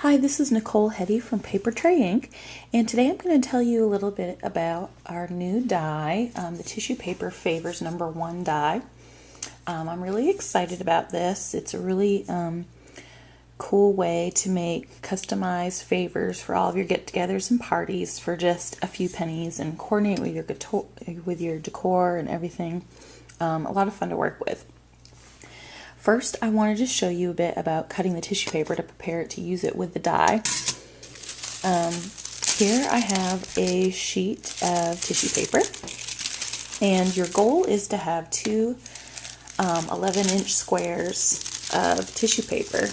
Hi, this is Nicole Hetty from Paper Tray Ink, and today I'm going to tell you a little bit about our new die, the Tissue Paper Favors #1 die. I'm really excited about this. It's a really cool way to make customized favors for all of your get-togethers and parties for just a few pennies and coordinate with your decor and everything. A lot of fun to work with. First, I wanted to show you a bit about cutting the tissue paper to prepare it to use it with the die. Here I have a sheet of tissue paper, and your goal is to have two 11-inch squares of tissue paper.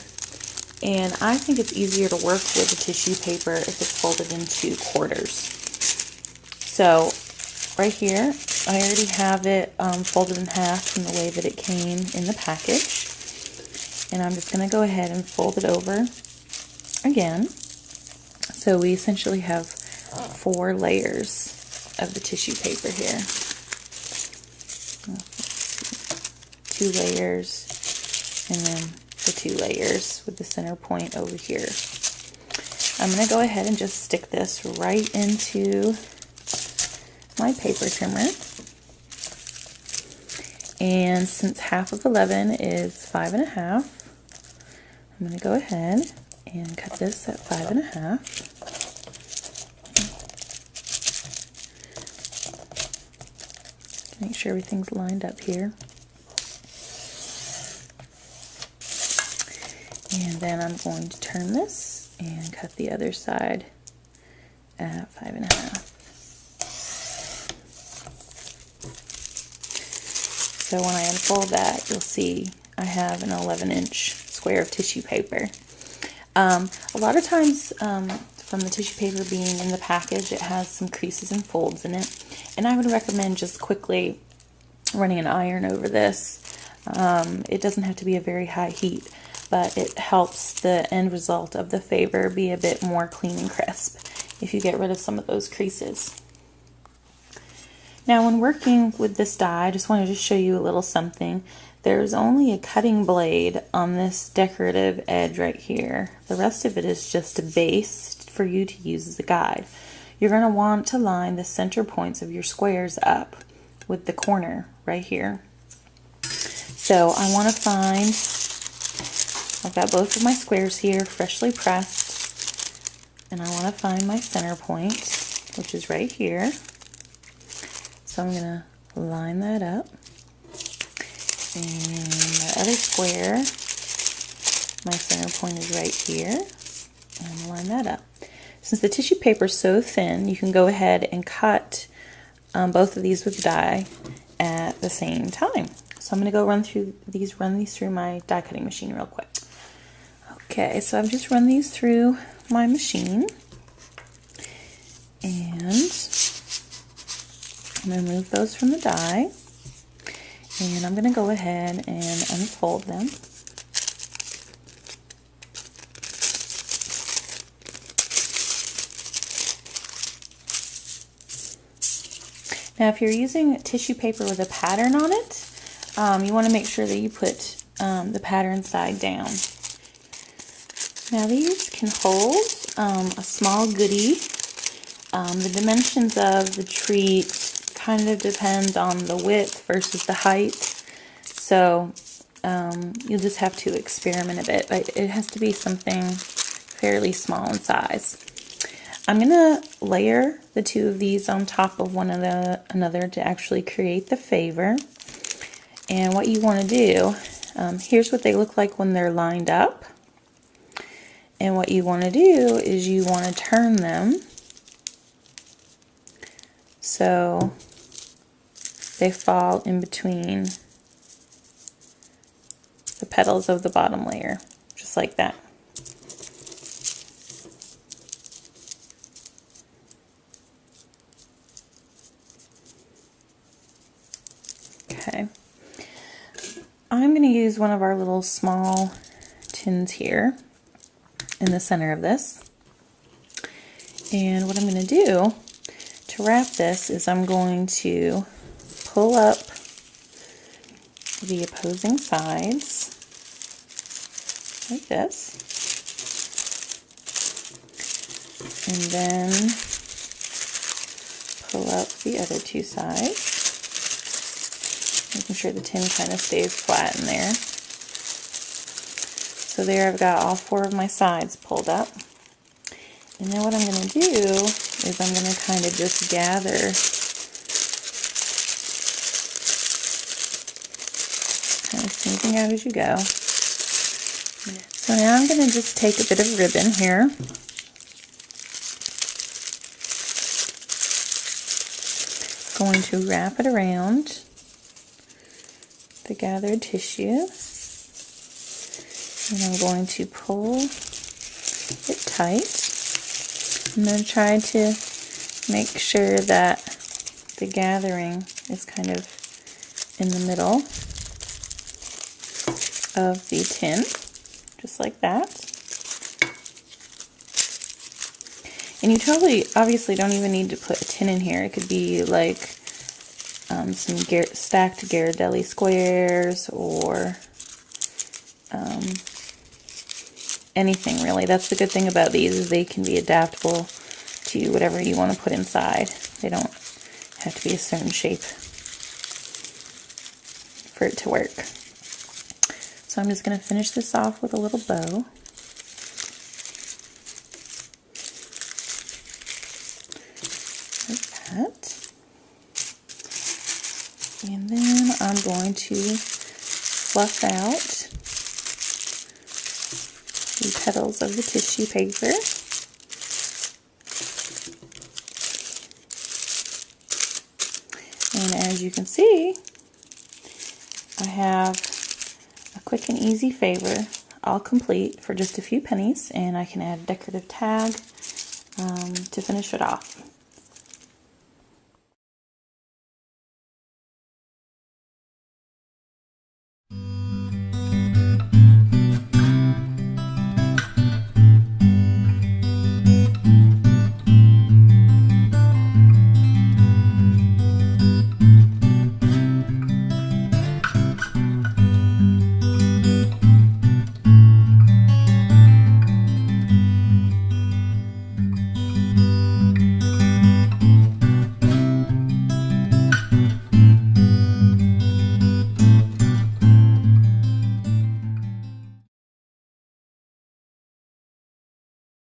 And I think it's easier to work with the tissue paper if it's folded into quarters. So right here, I already have it folded in half from the way that it came in the package. And I'm just going to go ahead and fold it over again. So we essentially have 4 layers of the tissue paper here. 2 layers, and then the 2 layers with the center point over here. I'm going to go ahead and just stick this right into my paper trimmer. And since half of 11 is 5.5, I'm going to go ahead and cut this at 5.5. Make sure everything's lined up here. And then I'm going to turn this and cut the other side at 5.5. So when I unfold that, you'll see I have an 11-inch square of tissue paper. A lot of times from the tissue paper being in the package, it has some creases and folds in it. And I would recommend just quickly running an iron over this. It doesn't have to be a very high heat, but it helps the end result of the favor be a bit more clean and crisp if you get rid of some of those creases. Now, when working with this die, I just wanted to show you a little something. There's only a cutting blade on this decorative edge right here. The rest of it is just a base for you to use as a guide. You're going to want to line the center points of your squares up with the corner right here. So I want to find, I've got both of my squares here freshly pressed, and I want to find my center point, which is right here. So I'm going to line that up, and my other square, my center point is right here, and I'm going to line that up. Since the tissue paper is so thin, you can go ahead and cut both of these with the die at the same time. So I'm going to go run these through my die cutting machine real quick. Okay, so I've just run these through my machine, and I'm going to remove those from the die, and I'm going to go ahead and unfold them. Now, if you're using tissue paper with a pattern on it, you want to make sure that you put the pattern side down. Now, these can hold a small goodie. The dimensions of the treat kind of depend on the width versus the height, so you'll just have to experiment a bit, but it has to be something fairly small in size. I'm going to layer the 2 of these on top of one another to actually create the favor. And what you want to do, here's what they look like when they're lined up. And what you want to do is you want to turn them so they fall in between the petals of the bottom layer, just like that. Okay. I'm going to use one of our little small tins here in the center of this. And what I'm going to do to wrap this is I'm going to pull up the opposing sides like this. And then pull up the other two sides, making sure the tin kind of stays flat in there. So there I've got all 4 of my sides pulled up. And then what I'm going to do is I'm going to kind of just gather kind of smoothing out as you go. So now I'm going to just take a bit of ribbon here. Going to wrap it around the gathered tissue. And I'm going to pull it tight. I'm going to try to make sure that the gathering is kind of in the middle of the tin, just like that. And you obviously don't even need to put a tin in here. It could be like some stacked Ghirardelli squares or anything really. That's the good thing about these, is they can be adaptable to whatever you want to put inside. They don't have to be a certain shape for it to work. So I'm just going to finish this off with a little bow. Like that. And then I'm going to fluff out the petals of the tissue paper. And as you can see, I have a quick and easy favor, all complete for just a few pennies, and I can add a decorative tag to finish it off.